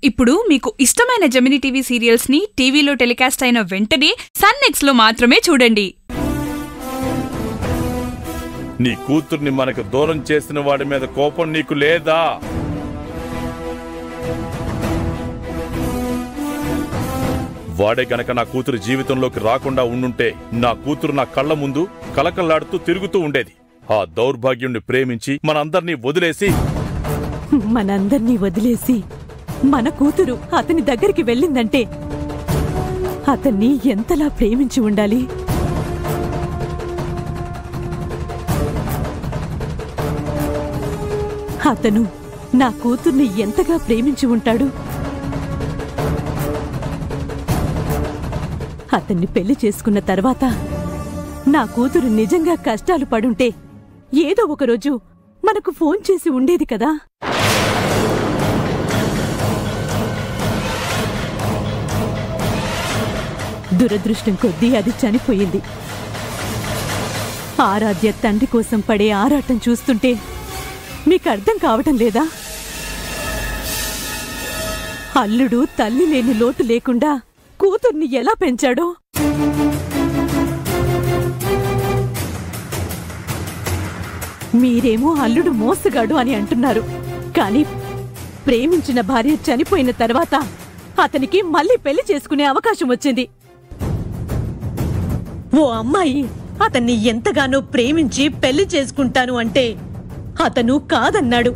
ఇప్పుడు మీకు ఇష్టమైన జెమినీ టీవీ సీరియల్స్ ని టీవీలో టెలికాస్ట్ అయిన వెంటనే సన్ నెక్స్ట్ లో మాత్రమే చూడండి. నీ కూతుర్ని మనకు దూరం చేసిన వాడి మీద కోపం నీకు లేదా? వాడే గనక నా కూతురు జీవితంలోకి రాకుండా ఉండుంటే నా కూతురు నా కళ్ల ముందు కలకల్లాడుతూ తిరుగుతూ ఉండేది. ఆ దౌర్భాగ్యుణ్ణి ప్రేమించి మనందర్నీ వదిలేసి మన కూతురు అతని దగ్గరికి వెళ్ళిందంటే అతన్ని ఎంతలా ప్రేమించి ఉండాలి. అతను నా కూతుర్ని ఎంతగా ప్రేమించి ఉంటాడు. అతన్ని పెళ్లి చేసుకున్న తర్వాత నా కూతురు నిజంగా కష్టాలు పడుంటే ఏదో ఒకరోజు మనకు ఫోన్ చేసి ఉండేది కదా. దురదృష్టం కొద్దీ అది చనిపోయింది. ఆరాధ్య తండ్రి కోసం పడే ఆరాటం చూస్తుంటే మీకు అర్థం కావటం లేదా? అల్లుడు తల్లి లేని లోటు లేకుండా కూతుర్ని ఎలా పెంచాడో. మీరేమో అల్లుడు మోసగాడు అని అంటున్నారు, కానీ ప్రేమించిన భార్య చనిపోయిన తర్వాత అతనికి మళ్ళీ పెళ్లి చేసుకునే అవకాశం వచ్చింది. ఓ అమ్మాయి అతన్ని ఎంతగానో ప్రేమించి పెళ్లి చేసుకుంటాను అంటే అతను కాదన్నాడు.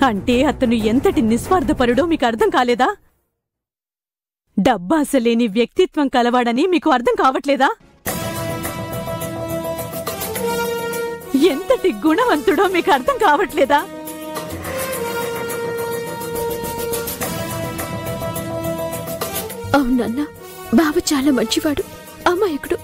అంటే అతను ఎంతటి నిస్వార్థపరుడో మీకు అర్థం కాలేదా? డబ్బాసలేని వ్యక్తిత్వం కలవాడని మీకు అర్థం కావట్లేదా? ఎంతటి గుణవంతుడో మీకు అర్థం కావట్లేదా? అవునన్నా, బావ చాలా మంచివాడు, అమాయకుడు.